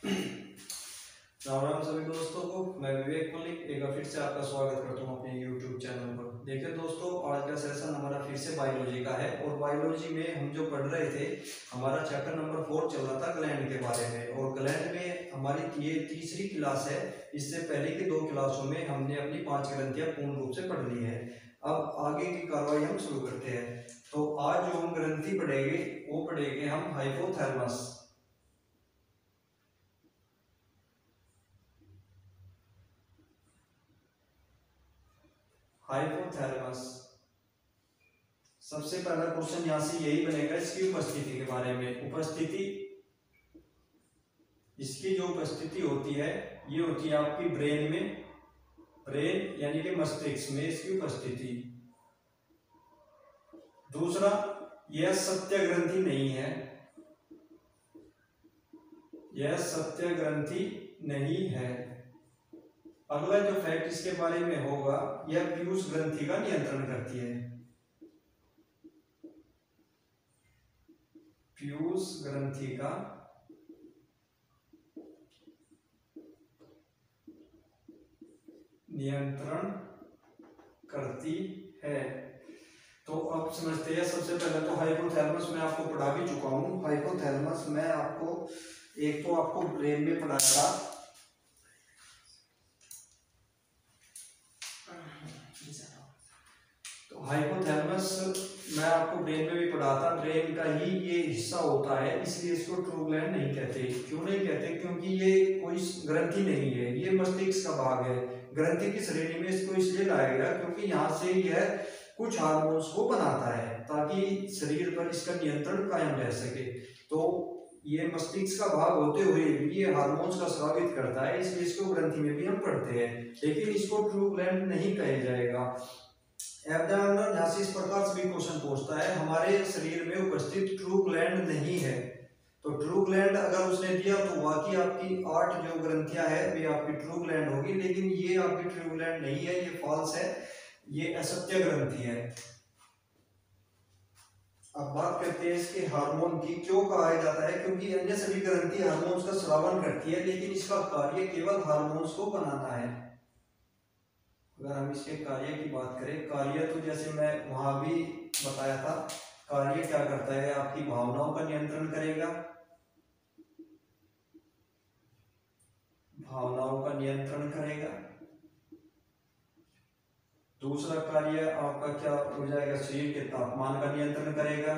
राम राम सभी दोस्तों को। मैं विवेक मलिक एक बार फिर से आपका स्वागत करता हूँ अपने YouTube चैनल पर। देखिए दोस्तों, आज का सेशन हमारा फिर से बायोलॉजी का है और बायोलॉजी में हम जो पढ़ रहे थे, हमारा चैप्टर नंबर 4 चल रहा था ग्लैंड के बारे में। और ग्लैंड में हमारी ये तीसरी क्लास है। इससे पहले की 2 क्लासों में हमने अपनी 5 ग्रंथियां पूर्ण रूप से पढ़ ली है। अब आगे की कार्रवाई हम शुरू करते हैं। तो आज जो हम ग्रंथि पढ़ेंगे वो पढ़ेंगे हम हाइपोथैलेमस। हाइपोथैलेमस सबसे पहला क्वेश्चन यहाँ से यही बनेगा इसकी उपस्थिति के बारे में। उपस्थिति, इसकी जो उपस्थिति होती है ये होती है आपकी ब्रेन में, ब्रेन यानी कि मस्तिष्क में इसकी उपस्थिति। दूसरा, यह सत्य ग्रंथि नहीं है, यह सत्य ग्रंथि नहीं है। अगला जो फैक्ट इसके बारे में होगा, यह पीयूष ग्रंथि का नियंत्रण करती है। पीयूष ग्रंथि का नियंत्रण करती है। तो अब समझते हैं। सबसे पहले तो हाइपोथैलेमस मैं आपको पढ़ा भी चुका हूं। हाइपोथैलेमस मैं आपको एक तो आपको ब्रेन में पढ़ाया था, तो हाइपोथैलेमस मैं आपको ब्रेन में भी पढ़ा था। ब्रेन का ही ये हिस्सा होता है, इसलिए इसको ट्रू ग्लैंड नहीं कहते। क्यों नहीं कहते? क्योंकि ये कोई ग्रंथि नहीं है, ये मस्तिष्क का भाग है। ग्रंथि की श्रेणी में इसको इसलिए लाया गया क्योंकि यहाँ से यह कुछ हार्मोन्स को बनाता है ताकि शरीर पर इसका नियंत्रण कायम रह सके। तो ये मस्तिष्क का भाग होते हुए भी ये हार्मोन्स का स्रावित करता है, इसलिए इसको ग्रंथि में भी हम पढ़ते हैं, लेकिन इसको ट्रू ग्लैंड नहीं कहा जाएगा। एब्डोमिनल यहाँ से इस प्रकार से भी क्वेश्चन पूछता है, हमारे शरीर में उपस्थित ट्रू ग्लैंड नहीं है। तो ट्रू ग्लैंड अगर उसने दिया तो बाकी आपकी 8 जो ग्रंथियां है वे आपकी ट्रू ग्लैंड होगी, लेकिन ये आपकी ट्रू ग्लैंड नहीं है, ये फॉल्स है, ये असत्य ग्रंथि है। अब बात करते हैं इसके हार्मोन की। क्यों कहा जाता है? क्योंकि अन्य सभी ग्रंथि हार्मोन्स का स्रावन करती है, लेकिन इसका कार्य केवल हार्मोन्स को बनाना है। अगर हम इसके कार्य की बात करें, कार्य तो जैसे मैं वहां भी बताया था, कार्य क्या करता है, आपकी भावनाओं का नियंत्रण करेगा, भावनाओं का नियंत्रण करेगा। दूसरा कार्य आपका क्या हो जाएगा, शरीर के तापमान का नियंत्रण करेगा,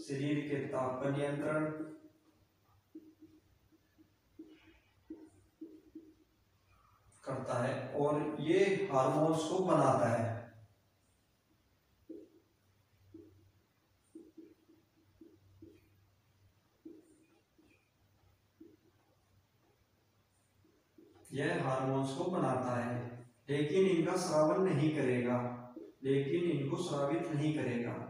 शरीर के ताप का नियंत्रण। करता है और ये हार्मोन्स को बनाता है। यह हार्मोन्स को बनाता है, लेकिन इनका स्रावन नहीं करेगा, लेकिन इनको स्रावित नहीं करेगा।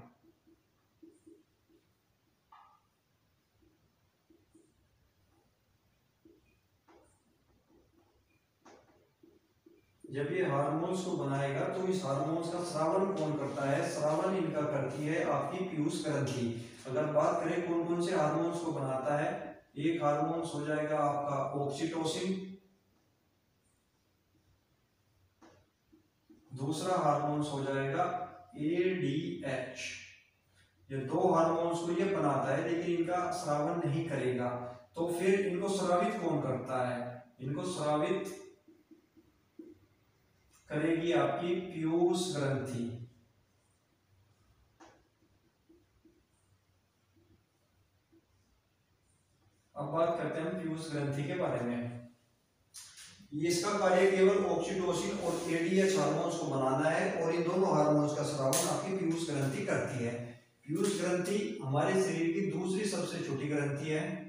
जब ये हार्मोन्स को बनाएगा तो इस हार्मोन्स का स्रावन कौन करता है? स्रावन इनका करती है आपकी पीयूष ग्रंथि। अगर बात करें कौन कौन से हार्मोन्स को बनाता है, एक हार्मोन्स हो जाएगा आपका ऑक्सीटोसिन, दूसरा हार्मोन्स हो जाएगा ADH। ये 2 हार्मोन्स को ये बनाता है, लेकिन इनका स्रावन नहीं करेगा। तो फिर इनको स्रावित कौन करता है? इनको स्रावित करेगी आपकी पीयूष ग्रंथि। अब बात करते हैं हम पीयूष ग्रंथि के बारे में। इसका कार्य केवल ऑक्सीटोसिन और ADH हार्मोन्स को बनाना है, और इन दोनों हार्मोन्स का स्रावन आपकी पीयूष ग्रंथि करती है। पीयूष ग्रंथि हमारे शरीर की दूसरी सबसे छोटी ग्रंथि है।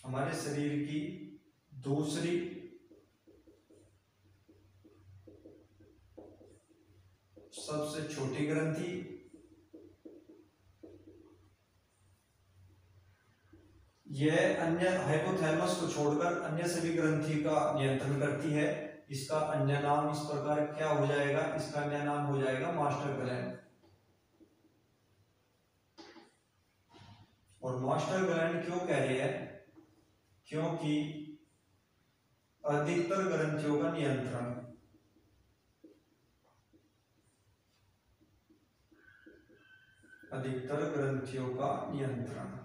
हमारे शरीर की दूसरी सबसे छोटी ग्रंथि। यह अन्य हाइपोथैलेमस को छोड़कर अन्य सभी ग्रंथि का नियंत्रण करती है। इसका अन्य नाम इस प्रकार क्या हो जाएगा, इसका अन्य नाम हो जाएगा मास्टर ग्लैंड। और मास्टर ग्लैंड क्यों कह रहे हैं, क्योंकि अधिकतर ग्रंथियों का नियंत्रण, अधिकतर ग्रंथियों का नियंत्रण।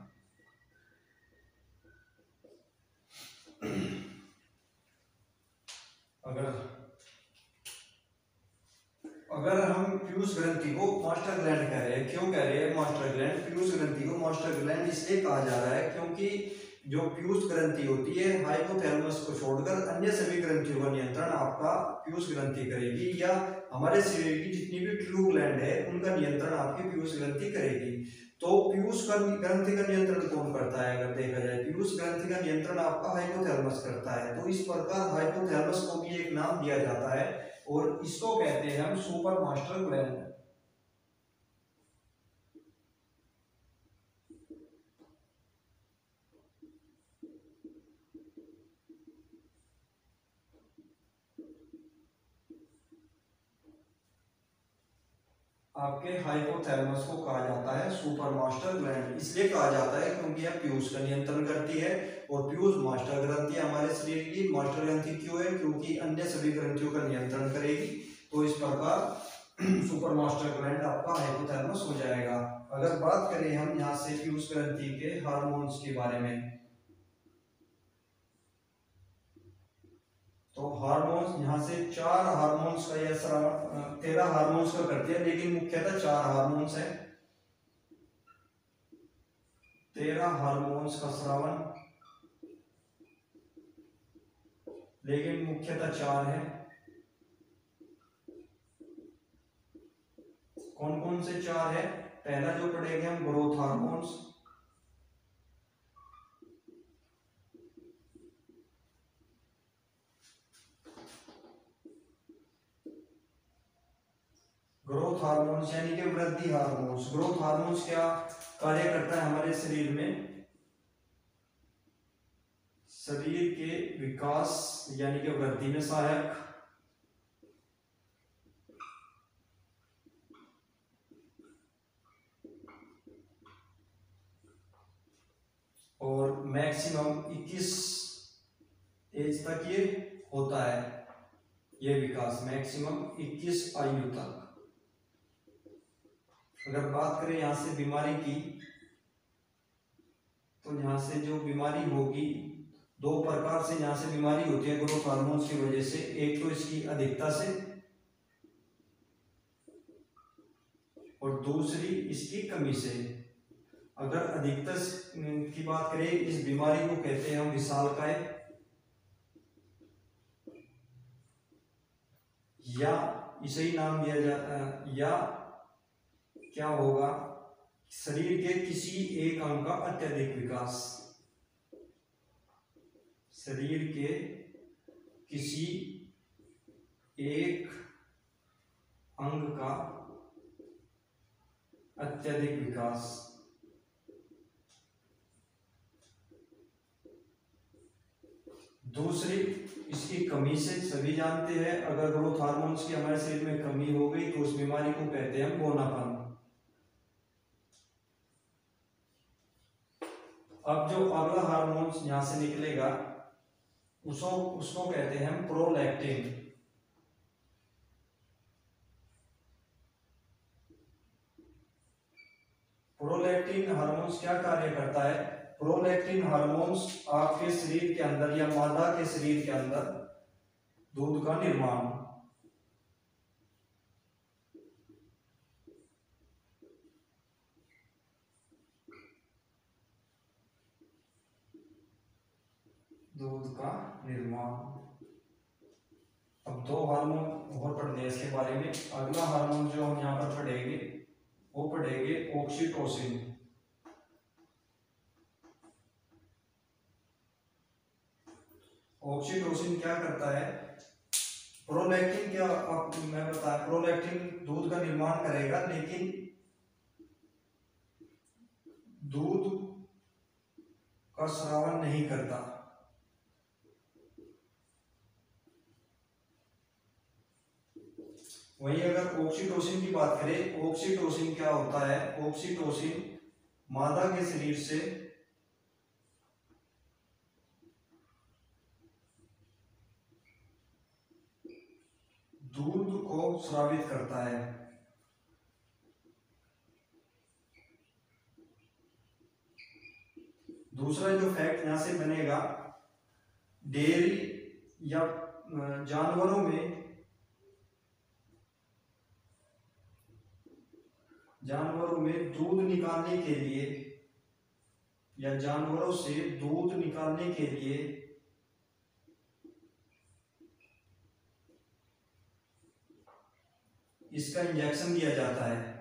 अगर हम पीयूष ग्रंथि को मास्टर ग्लैंड कह रहे हैं, क्यों कह रहे हैं मास्टर ग्लैंड, पीयूष ग्रंथि को मास्टर ग्लैंड इसलिए कहा जा रहा है क्योंकि जो पीयूष ग्रंथि होती है हाइपोथैलेमस को छोड़कर अन्य सभी ग्रंथियों का नियंत्रण आपका पीयूष ग्रंथि करेगी, या हमारे शरीर की जितनी भी ट्रू ग्लैंड है उनका नियंत्रण आपकी पीयूष ग्रंथि करेगी। तो पीयूष का ग्रंथि का नियंत्रण कौन करता है, अगर देखा जाए पीयूष ग्रंथि का नियंत्रण आपका हाइपोथैलेमस करता है। तो इस प्रकार हाइपोथैलेमस को भी एक नाम दिया जाता है और इसको कहते हैं हम सुपर मास्टर ग्लैंड। आपके हाइपोथैलेमस को कहा जाता है सुपर मास्टर ग्लैंड, इसलिए कहा जाता है क्योंकि यह पीयूष का नियंत्रण करती है। और पीयूष मास्टर ग्रंथि हमारे शरीर की मास्टर ग्रंथि क्यों है, क्योंकि अन्य सभी ग्रंथियों का नियंत्रण करेगी। तो इस प्रकार सुपर मास्टर ग्लैंड आपका हाइपोथैलेमस हो जाएगा। अगर बात करें हम यहाँ से पीयूष ग्रंथि के हार्मोन्स के बारे में, तो हार्मोन्स यहाँ से 4 हार्मोन्स का या 13 हार्मोन्स का करती है, लेकिन मुख्यतः 4 हार्मोन्स है। 13 हार्मोन्स का श्रवण, लेकिन मुख्यतः 4 है। कौन कौन से 4 है, पहला जो पढ़ेंगे हम ग्रोथ हार्मोन्स, ग्रोथ हार्मोन्स यानी कि वृद्धि हार्मोन्स। ग्रोथ हार्मोन्स क्या कार्य करता है हमारे शरीर में, शरीर के विकास यानी कि वृद्धि में सहायक, और मैक्सिमम 21 एज तक ये होता है, ये विकास मैक्सिमम 21 आयु तक। अगर बात करें यहाँ से बीमारी की, तो यहाँ से जो बीमारी होगी, 2 प्रकार से यहाँ से बीमारी होती है ग्रोथ हार्मोन्स की वजह से। एक तो इसकी अधिकता से और दूसरी इसकी कमी से। अगर अधिकता की बात करें, इस बीमारी को कहते हैं हम विशालकाय, या इसे ही नाम दिया जाता है, या क्या होगा, शरीर के किसी एक अंग का अत्यधिक विकास, शरीर के किसी एक अंग का अत्यधिक विकास। दूसरी इसकी कमी से, सभी जानते हैं अगर ग्रोथ हार्मोन्स की हमारे शरीर में कमी हो गई तो उस बीमारी को कहते हैं बौनापन। अब जो अगला हार्मोन्स यहां से निकलेगा उसको कहते हैं हम प्रोलैक्टिन। प्रोलैक्टिन हार्मोन्स क्या कार्य करता है, प्रोलैक्टिन हार्मोन्स आपके शरीर के अंदर या मादा के शरीर के अंदर दूध का निर्माण, दूध का निर्माण। अब 2 हार्मोन और पढ़ने इसके बारे में। अगला हार्मोन जो हम यहाँ पर पढ़ेंगे वो पढ़ेंगे ऑक्सीटोसिन। ऑक्सीटोसिन क्या करता है, प्रोलैक्टिन क्या आपको मैं बताया, प्रोलैक्टिन दूध का निर्माण करेगा लेकिन दूध का स्रावन नहीं करता। वहीं अगर ऑक्सीटोसिन की बात करें, ऑक्सीटोसिन क्या होता है, ऑक्सीटोसिन मादा के शरीर से दूध को स्रावित करता है। दूसरा जो फैक्ट यहां से बनेगा, डेयरी या जानवरों में दूध निकालने के लिए या जानवरों से दूध निकालने के लिए इसका इंजेक्शन दिया जाता है।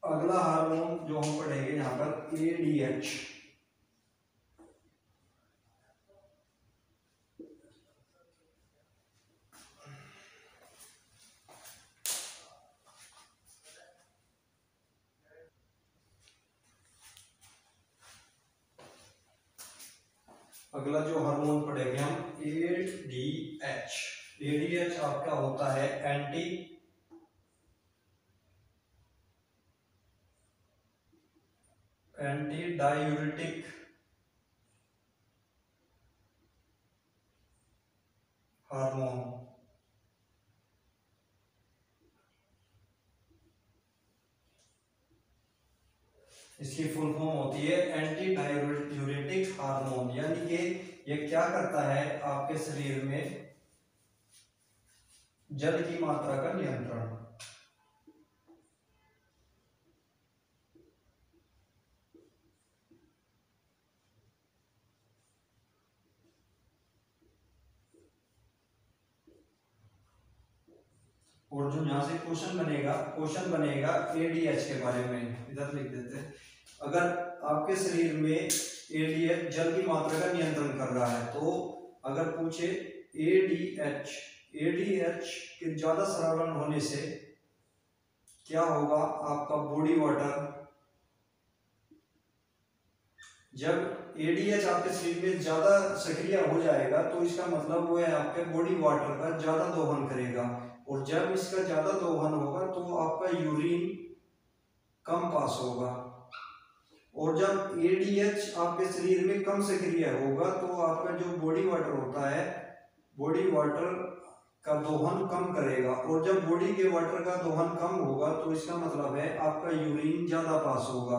अगला हार्मोन जो हम पढ़ेंगे यहाँ पर ADH। अगला जो हार्मोन पढ़ेंगे हम ADH। ADH आपका होता है एंटी डायूरेटिक हार्मोन। इसकी फुल फॉर्म होती है एंटी डायूरेटिक हार्मोन, यानी कि ये क्या करता है, आपके शरीर में जल की मात्रा का नियंत्रण। और जो यहाँ से क्वेश्चन बनेगा ADH के बारे में, इधर लिख देते हैं। अगर आपके शरीर में ADH जल की मात्रा का नियंत्रण कर रहा है, तो अगर पूछे ADH के ज्यादा स्रावन होने से क्या होगा, आपका बॉडी वाटर, जब ADH आपके शरीर में ज्यादा सक्रिय हो जाएगा तो इसका मतलब वो है आपके बॉडी वाटर का ज्यादा दोहन करेगा, और जब इसका ज्यादा दोहन होगा तो आपका यूरिन कम पास होगा। और जब ADH आपके शरीर में कम सक्रिय होगा तो आपका जो बॉडी वाटर होता है, बॉडी वाटर का दोहन कम करेगा, और जब बॉडी के वाटर का दोहन कम होगा तो इसका मतलब है आपका यूरिन ज्यादा पास होगा।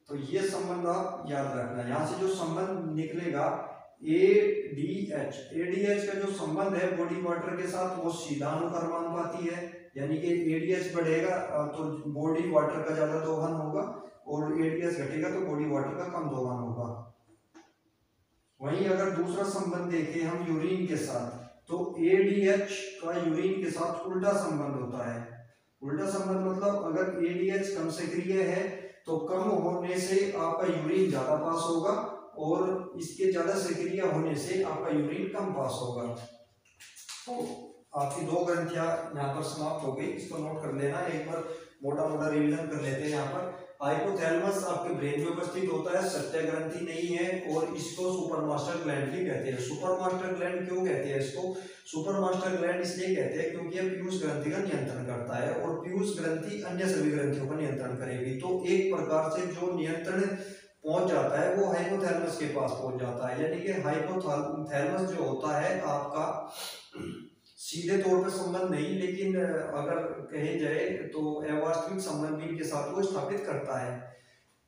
तो ये संबंध आप याद रखना। यहाँ से जो संबंध निकलेगा ADH का जो संबंध है बॉडी वाटर के साथ, वो सीधा अनुक्रमानुपाती है, यानी कि ADH बढ़ेगा तो बॉडी वाटर का ज्यादा दोहन होगा, और ADH घटेगा तो बॉडी वाटर का कम दोहन होगा। वहीं अगर दूसरा संबंध देखें हम यूरिन के साथ, तो ADH का यूरिन के साथ उल्टा संबंध होता है। उल्टा संबंध मतलब अगर ADH कम सक्रिय है तो कम होने से आपका यूरिन ज्यादा पास होगा, और इसके ज्यादा सक्रिय होने से आपका यूरिन कम पास होगा। तो आपकी दो ग्रंथियां यहाँ पर समाप्त हो गई, इसको नोट कर लेना। एक बार मोटा मोटा रिवीजन कर लेते हैं। यहाँ पर हाइपोथैलेमस आपके ब्रेन में उपस्थित होता है, सत्य ग्रंथि नहीं है, और इसको सुपरमास्टर ग्लैंड भी कहते हैं। सुपरमास्टर ग्लैंड क्यों कहते हैं इसको? सुपरमास्टर ग्लैंड इसलिए कहते हैं क्योंकि यह पीयूष ग्रंथि का नियंत्रण करता है, और पीयूष ग्रंथि अन्य सभी ग्रंथियों का नियंत्रण करेगी। तो एक प्रकार से जो नियंत्रण पहुंच जाता है वो हाइपोथैलेमस के पास पहुंच जाता है, यानी कि हाइपोथैलेमस जो होता है आपका सीधे तौर पर संबंध नहीं, लेकिन अगर कहे जाए तो अवास्तविक संबंध भी इनके साथ वो स्थापित करता है।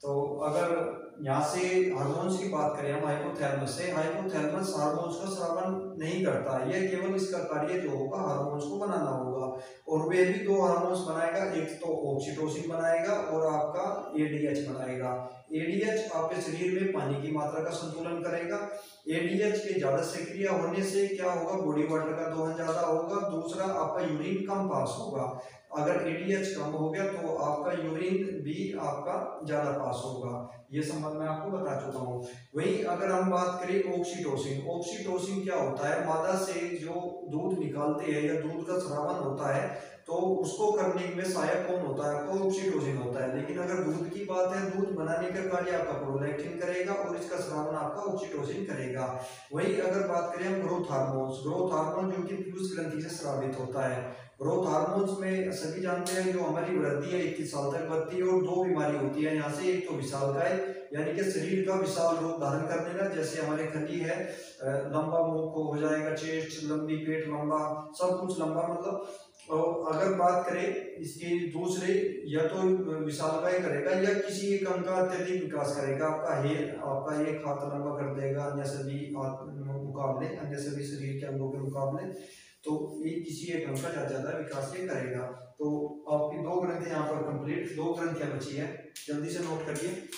तो अगर यहाँ से हार्मोन्स की बात करें हम हाइपोथैलेमस से, हाइपोथैलेमस हार्मोन्स का स्रावन नहीं करता, यह केवल इसका कार्य जो होगा हार्मोन्स को बनाना होगा, और वे भी दो हार्मोन्स बनाएगा, एक तो ऑक्सीटोसिन बनाएगा और आपका ADH बनाएगा। ADH आपके शरीर में पानी की मात्रा का संतुलन करेगा। ADH के ज्यादा सक्रिय होने से क्या होगा, बॉडी वाटर का दोहन ज्यादा होगा, दूसरा आपका यूरिन कम पास होगा। अगर ADH कम हो गया तो आपका यूरिन भी आपका ज्यादा पास होगा। ये संबंध मैं आपको बता चुका हूँ। वही अगर हम बात करें ऑक्सीटोसिन, ऑक्सीटोसिन क्या होता है, मादा से जो दूध निकालते हैं या दूध का स्रावन होता है तो उसको करने में सहायक कौन होता है? आपको ऑक्सीटोसिन होता है। लेकिन अगर दूध की बात है, दूध बनाने का कार्य आपका प्रोलैक्टिन करेगा और इसका स्रावन आपका ऑक्सीटोसिन करेगा। वही अगर बात करें हम ग्रोथ हार्मोन जो कि पीयूष ग्रंथि से स्रावित होता है। ग्रोथ हार्मोन्स में सभी जानते हैं जो हमारी वृद्धि है 21 साल तक बढ़ती है, और दो बीमारी होती है यहाँ से। एक तो विशालकाय यानी कि शरीर का विशाल रूप धारण कर लेना, जैसे हमारे खली है, लंबा मुंह को हो जाएगा, चेस्ट लंबी, पेट लंबा, सब कुछ लंबा मतलब। और अगर बात करें इसके दूसरे, या तो विशालकाय करेगा या किसी एक अंग का अत्यधिक विकास करेगा। आपका एक हाथ लंबा कर देगा अन्य सभी मुकाबले, अन्य सभी शरीर के अंगों के मुकाबले, तो ये किसी एक अंग का ज्यादा विकास ये करेगा। तो आपकी दो ग्रंथि यहाँ पर कंप्लीट, दो ग्रंथियां बची है, जल्दी से नोट करिए।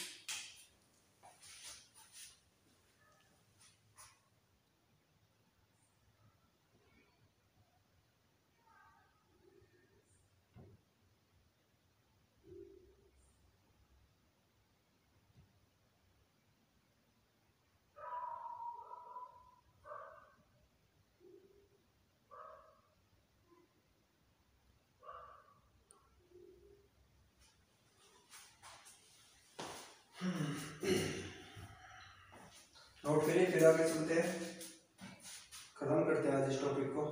नोट करिए, फिर आगे चलते हैं, खत्म करते हैं आज इस टॉपिक को।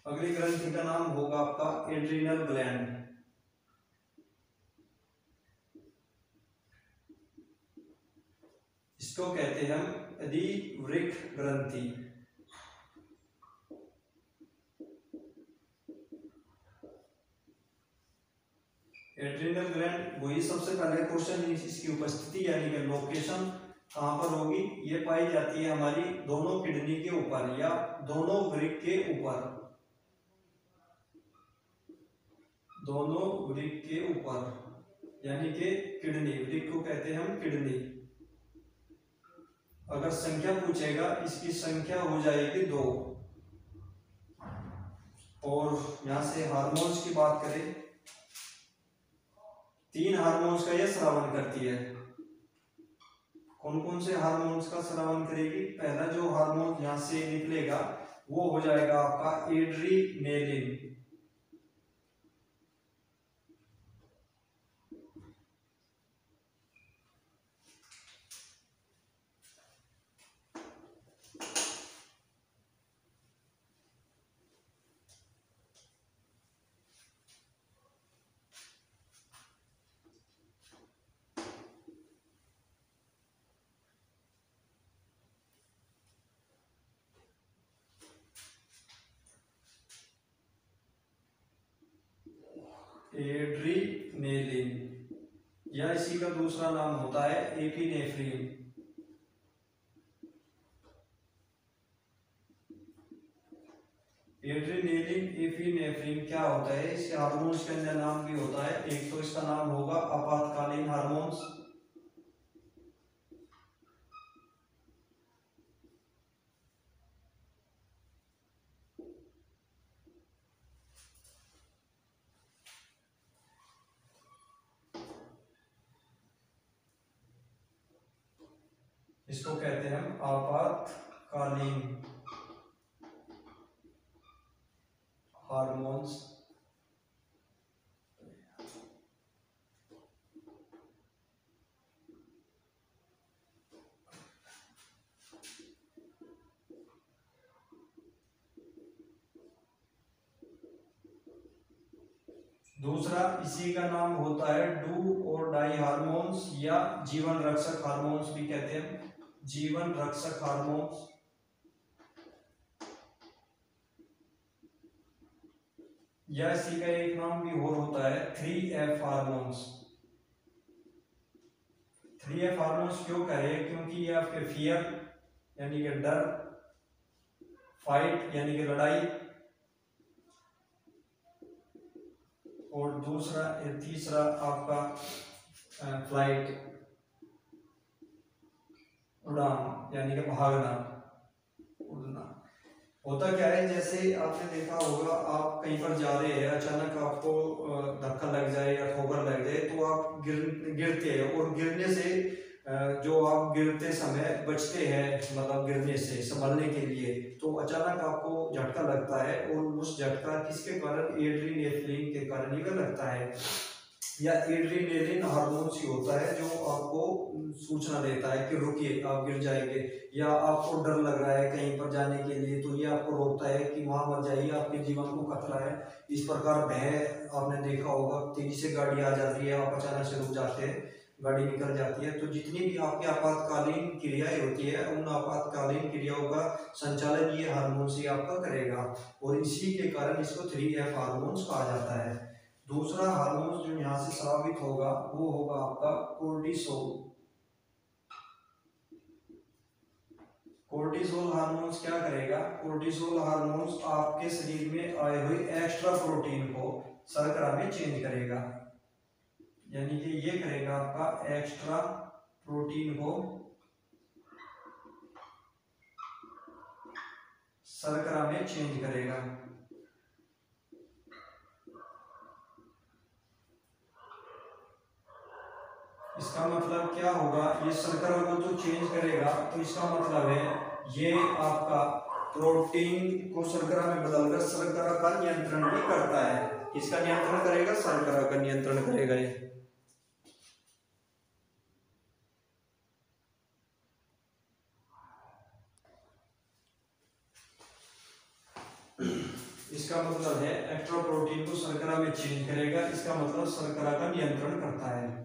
अगली ग्रंथि का नाम होगा आपका एड्रिनल ग्लैंड। इसको कहते हैं हम अधिवृक्क ग्रंथि। एड्रिनल ग्लैंड, वही सबसे पहले क्वेश्चन, इसकी उपस्थिति यानी कि लोकेशन कहाँ पर होगी? ये पाई जाती है हमारी दोनों किडनी के ऊपर या दोनों वृक्क के ऊपर, दोनों वृक्क के ऊपर यानी कि किडनी, वृक्क को कहते हैं हम किडनी। अगर संख्या पूछेगा, इसकी संख्या हो जाएगी 2। और यहां से हार्मोन्स की बात करें, 3 हार्मोन्स का यह स्रावन करती है। कौन कौन से हार्मोन्स का स्रावन करेगी? पहला जो हार्मोन यहां से निकलेगा वो हो जाएगा आपका एड्रीनेलिन। एड्रीनेलिन या इसी का दूसरा नाम होता है एपिनेफ्रिन। एड्रीनेलिन, एपिनेफ्रिन क्या होता है? इसके हार्मोन्स के अंदर नाम भी होता है। एक तो इसका नाम होगा आपातकालीन हार्मोन्स, इसको कहते हैं हम आपातकालीन हार्मोन्स। दूसरा इसी का नाम होता है डू और डाई हार्मोन्स या जीवन रक्षक हार्मोन्स भी कहते हैं, जीवन रक्षक हार्मोन्स। या इसी का एक नाम भी और होता है 3F हार्मोन्स। 3F हार्मोन्स क्यों कहे? क्योंकि ये आपके फियर यानी कि डर, फाइट यानी कि लड़ाई, और तीसरा आपका फ्लाइट, उड़ान यानी कि भागना, उड़ना। होता क्या है, जैसे आपने देखा होगा आप कहीं पर जा रहे हैं, अचानक आपको धक्का लग जाए या ठोकर लग जाए तो आप गिरते हैं, और गिरने से जो आप गिरते समय बचते हैं, मतलब गिरने से संभलने के लिए, तो अचानक आपको झटका लगता है, और उस झटका किसके कारण, एड्रेनलिन के कारण ही लगता है, या एड्रेनलिन हार्मोन ही होता है जो आपको सूचना देता है कि रुकिए आप गिर जाएंगे, या आपको डर लग रहा है कहीं पर जाने के लिए तो ये आपको रोकता है कि वहां मत जाइए, आपके जीवन को खतरा है। इस प्रकार भय, आपने देखा होगा तेजी से गाड़ी आ जाती है, आप अचानक से रुक जाते हैं, गाड़ी निकल जाती है। तो जितनी भी आपकी आपातकालीन क्रियाएं होती है, उन आपातकालीन क्रियाओं का संचालन ये हार्मोन से आपका करेगा, और इसी के कारण इसको 3F हार्मोन्स कहा जाता है। दूसरा हार्मोन जो यहाँ से स्रावित होगा वो होगा आपका कोर्टिसोल। कोर्टिसोल हार्मोन्स क्या करेगा, कोर्टिसोल हार्मोन्स आपके शरीर में आए हुए एक्स्ट्रा प्रोटीन को शर्करा में चेंज करेगा, यानी कि ये करेगा आपका एक्स्ट्रा प्रोटीन को शर्करा में चेंज करेगा। इसका मतलब क्या होगा, ये शर्करा को तो चेंज करेगा, तो इसका मतलब है ये आपका प्रोटीन को शर्करा में बदलकर शर्करा का नियंत्रण भी करता है। किसका नियंत्रण करेगा, शर्करा का नियंत्रण करेगा ये। इसका मतलब है एक्स्ट्रा प्रोटीन को शर्करा में चेंज करेगा, इसका मतलब शर्करा का नियंत्रण करता है।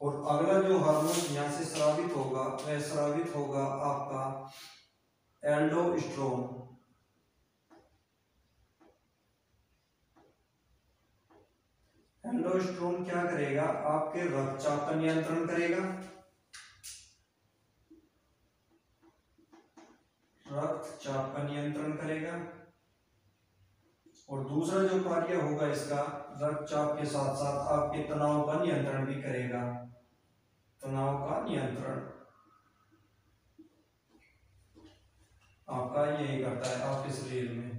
और अगला जो हार्मोन यहाँ से स्रावित होगा वह स्रावित होगा आपका एल्डोस्टेरोन। एल्डोस्टेरोन क्या करेगा, आपके रक्तचाप का नियंत्रण करेगा, रक्तचाप का नियंत्रण करेगा। और दूसरा जो कार्य होगा इसका, रक्तचाप के साथ साथ आपके तनाव का नियंत्रण भी करेगा, तनाव का नियंत्रण आपका यही करता है आपके शरीर में।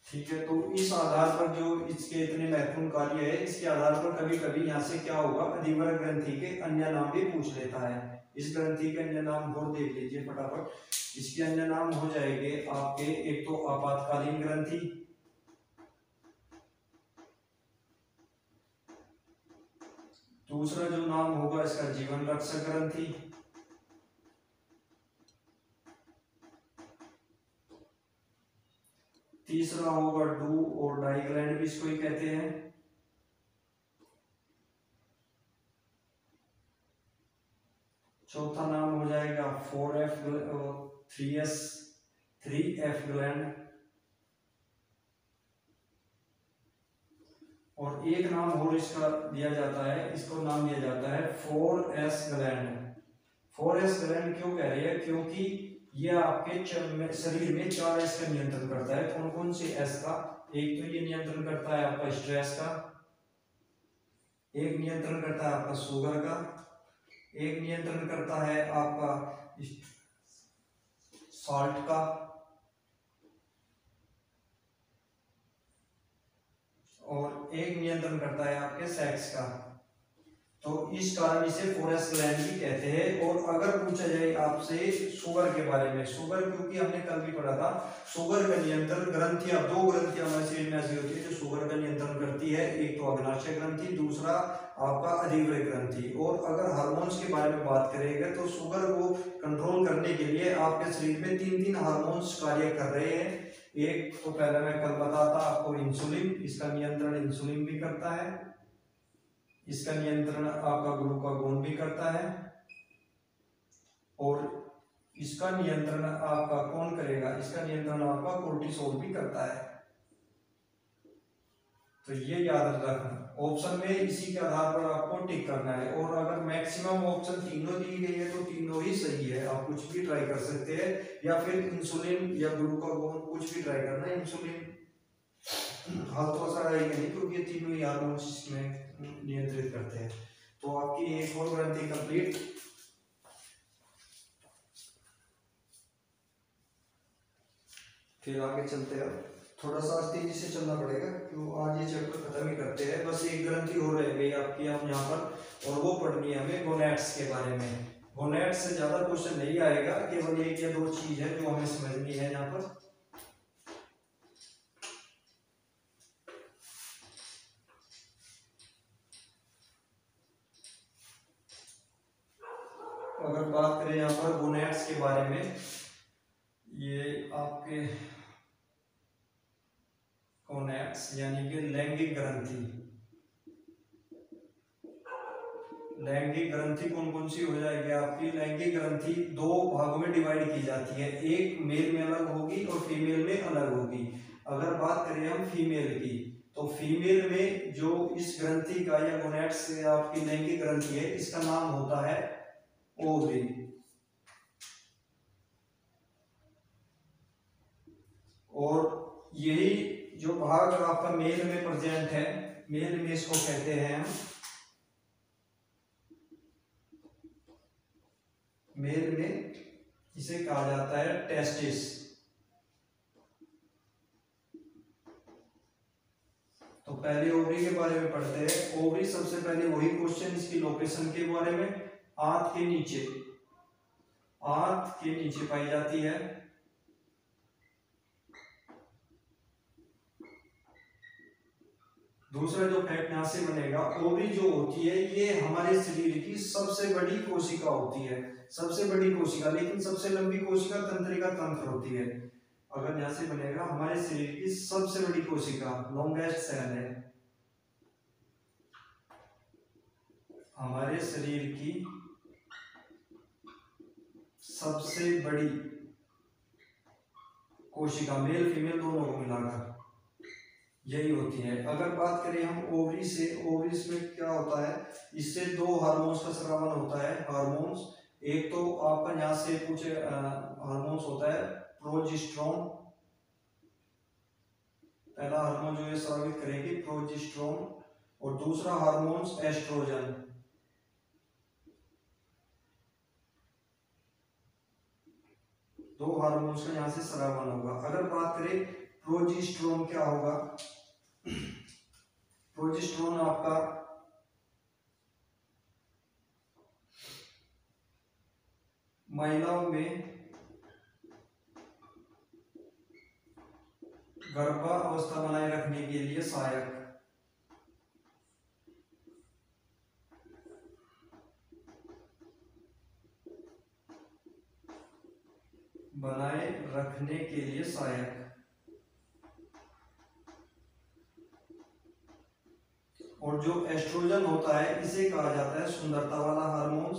ठीक है, तो इस आधार पर जो इसके इतने महत्वपूर्ण कार्य है, इसके आधार पर कभी कभी यहाँ से क्या होगा, अधिवृक्क ग्रंथि के अन्य नाम भी पूछ लेता है। इस ग्रंथि के अन्य नाम और देख लीजिए फटाफट। इसके अन्य नाम हो जाएंगे आपके, एक तो आपातकालीन ग्रंथि, दूसरा जो नाम होगा इसका जीवन रक्षक ग्रंथि, तीसरा होगा डू और डाई ग्लैंड भी इसको ही कहते हैं, चौथा नाम हो जाएगा 3F ग्लैंड, और एक नाम और इसका दिया जाता है, इसको नाम दिया जाता है 4S ग्लैंड। 4S ग्लैंड क्यों कह रहे हैं, क्योंकि ये आपके शरीर में 4S का नियंत्रण करता है। कौन कौन से S का, एक तो ये नियंत्रण करता है आपका स्ट्रेस का, एक नियंत्रण करता है आपका शुगर का, एक नियंत्रण करता है आपका सॉल्ट का, और एक नियंत्रण करता है आपके सेक्स का। तो इस कारण इसे 4S ग्लैंड भी कहते हैं। और अगर पूछा जाए आपसे शुगर के बारे में, शुगर क्योंकि हमने कल भी पढ़ा था, शुगर का नियंत्रण ग्रंथियां, दो ग्रंथियां हमारे शरीर में ऐसी होती है जो शुगर का नियंत्रण करती है, एक तो अग्नाशय ग्रंथि, दूसरा आपका अधिवृक्क ग्रंथि। और अगर हार्मोन्स के बारे में बात करेंगे तो शुगर को कंट्रोल करने के लिए आपके शरीर में 3 हार्मोन्स कार्य कर रहे हैं। एक तो पहले मैं कल बताता आपको इंसुलिन, इसका नियंत्रण इंसुलिन भी करता है, इसका नियंत्रण आपका ग्लूकागोन भी करता है, और इसका नियंत्रण आपका कौन करेगा, इसका नियंत्रण आपका कोर्टिसोल भी करता है। तो ये याद रखना, ऑप्शन में इसी के आधार पर आपको टिक करना है। और अगर मैक्सिमम ऑप्शन तीनों दी गई है तो तीनों ही सही है, आप कुछ भी ट्राई कर सकते हैं, या फिर इंसुलिन या ग्लूकागोन कुछ भी ट्राई करना है। इंसुलिन हाल तो असर आएगा नहीं, क्योंकि ये तीनों ही हार्मोन्स इसमें नियंत्रित करते हैं। तो आपकी एक और ग्रंथि कंप्लीट। फिर आगे चलते हैं, थोड़ा सा तेजी से चलना पड़ेगा क्यों, आज ये चैप्टर खत्म ही करते हैं। बस एक ग्रंथि हो रह गई आपकी हम यहाँ पर, और वो पढ़नी है हमें गोनैड्स के बारे में। गोनैड्स से ज्यादा क्वेश्चन नहीं आएगा, केवल एक या दो चीज है जो हमें समझनी है यहाँ पर। अगर बात करें यहाँ पर गोनैड्स के बारे में, ये आपके गोनैड्स यानी कि लैंगिक ग्रंथि। लैंगिक ग्रंथि कौन कौन सी हो जाएगी आपकी? लैंगिक ग्रंथि दो भागों में डिवाइड की जाती है, एक मेल में अलग होगी और फीमेल में अलग होगी। अगर बात करें हम फीमेल की, तो फीमेल में जो इस ग्रंथि का या गोनैड्स से आपकी लैंगिक ग्रंथि है, इसका नाम होता है ओवरी। और यही जो भाग आपका मेल में प्रेजेंट है, मेल में इसको कहते हैं हम, मेल में इसे कहा जाता है टेस्टिस। तो पहले ओवरी के बारे में पढ़ते हैं। ओवरी सबसे पहले वही क्वेश्चन, इसकी लोकेशन के बारे में, आंत के नीचे, आंत के नीचे पाई जाती है। दूसरा जो फैक्ट यहां से बनेगा, ओवरी जो होती है ये हमारे शरीर की सबसे बड़ी कोशिका होती है, सबसे बड़ी कोशिका, लेकिन सबसे लंबी कोशिका तंत्रिका तंत्र होती है। अगर यहां से बनेगा, हमारे शरीर की सबसे बड़ी कोशिका, लॉन्गेस्ट सेल है, हमारे शरीर की सबसे बड़ी कोशिका, मेल फीमेल दोनों को मिलाकर यही होती है। अगर बात करें हम ओवरी से, ओवरीज में क्या होता है, इससे दो हार्मोन्स का स्रावन होता है। हार्मोन्स, एक तो आपका यहाँ से कुछ हार्मोन्स होता है प्रोजेस्टेरोन, पहला हार्मोन जो ये स्रावित करेगी प्रोजेस्टेरोन, और दूसरा हार्मोन्स एस्ट्रोजन। दो हार्मोन्स का यहाँ से स्रावन होगा। अगर बात करें प्रोजेस्टेरोन क्या होगा, प्रोजेस्टेरोन आपका महिलाओं में गर्भावस्था बनाए रखने के लिए सहायक, बनाए रखने के लिए सहायक। और जो एस्ट्रोजन होता है, इसे कहा जाता है सुंदरता वाला हार्मोन्स,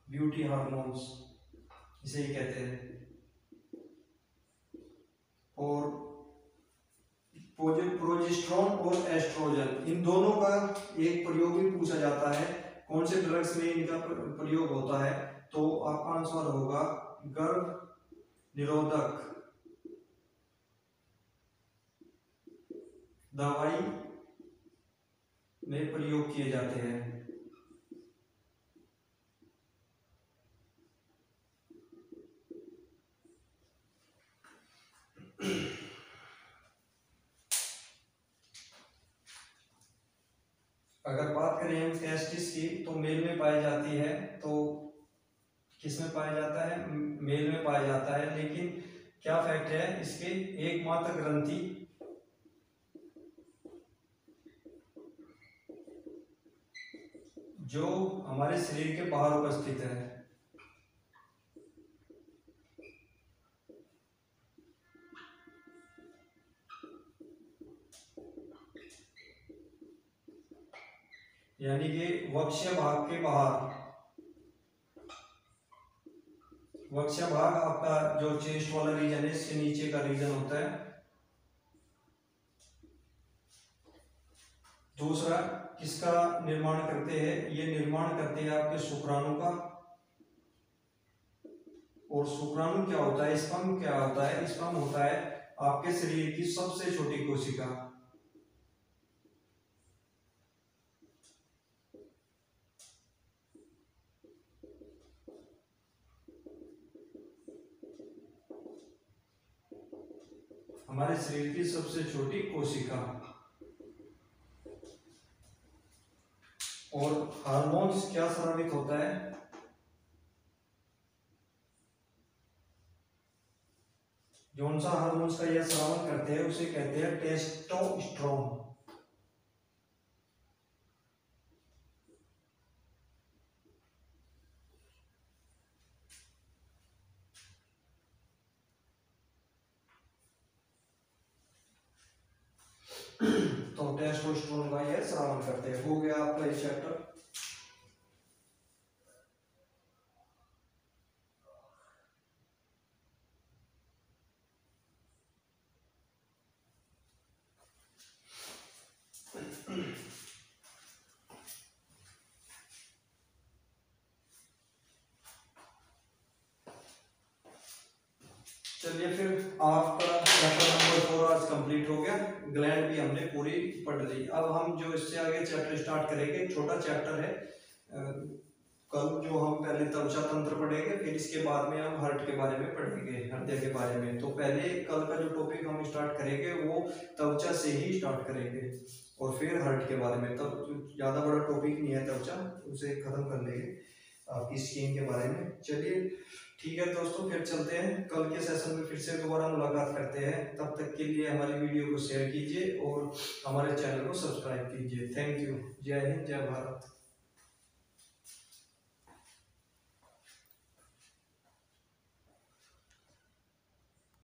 ब्यूटी हार्मोन्स इसे ही कहते हैं। और प्रोजेस्टेरोन और एस्ट्रोजन, इन दोनों का एक प्रयोग भी पूछा जाता है, कौन से ड्रग्स में इनका प्रयोग होता है, तो आपका आंसर होगा गर्भ निरोधक दवाई में प्रयोग किए जाते हैं। अगर बात करें हम टेस्टिस की, तो मेल में पाई जाती है, तो किस में पाया जाता है? मेल में पाया जाता है। लेकिन क्या फैक्ट है इसके, एकमात्र ग्रंथि जो हमारे शरीर के बाहर उपस्थित है, यानी कि वक्ष्य भाग के बाहर, वक्ष भाग आपका जो चेस्ट वाला रीजन है, इसके नीचे का रीजन होता है। दूसरा किसका निर्माण करते हैं, ये निर्माण करते हैं आपके शुक्राणु का। और शुक्राणु क्या होता है, स्पर्म क्या होता है, स्पर्म होता है आपके शरीर की सबसे छोटी कोशिका। हमारे शरीर की सबसे छोटी कोशिका। और हार्मोन्स क्या स्रावित होता है, कौन सा हार्मोन्स का यह स्रावन करते हैं उसे कहते हैं टेस्टोस्टेरोन। तो टेस्टोस्टेरोन का यह स्रावन करते हैं। हो गया आपका ये चैप्टर। चलिए फिर आपका चैप्टर नंबर 4 आज कंप्लीट हो गया। ग्लैंड भी हमने पूरी पढ़ ली। अब हम जो इससे आगे चैप्टर स्टार्ट करेंगे, छोटा चैप्टर है। कल जो हम पहले त्वचा तंत्र पढ़ेंगे, फिर इसके बाद में हम हार्ट के बारे में पढ़ेंगे, हृदय के बारे में। तो पहले कल का जो टॉपिक हम स्टार्ट करेंगे वो त्वचा से ही स्टार्ट करेंगे और फिर हार्ट के बारे में। तब ज़्यादा बड़ा टॉपिक नहीं है त्वचा, उसे खत्म कर लेंगे आपकी स्किन के बारे में। चलिए ठीक है दोस्तों, फिर चलते हैं। कल के सेशन में फिर से दोबारा मुलाकात करते हैं। तब तक के लिए हमारी वीडियो को शेयर कीजिए और हमारे चैनल को सब्सक्राइब कीजिए। Thank you. जय हिंद, जय भारत।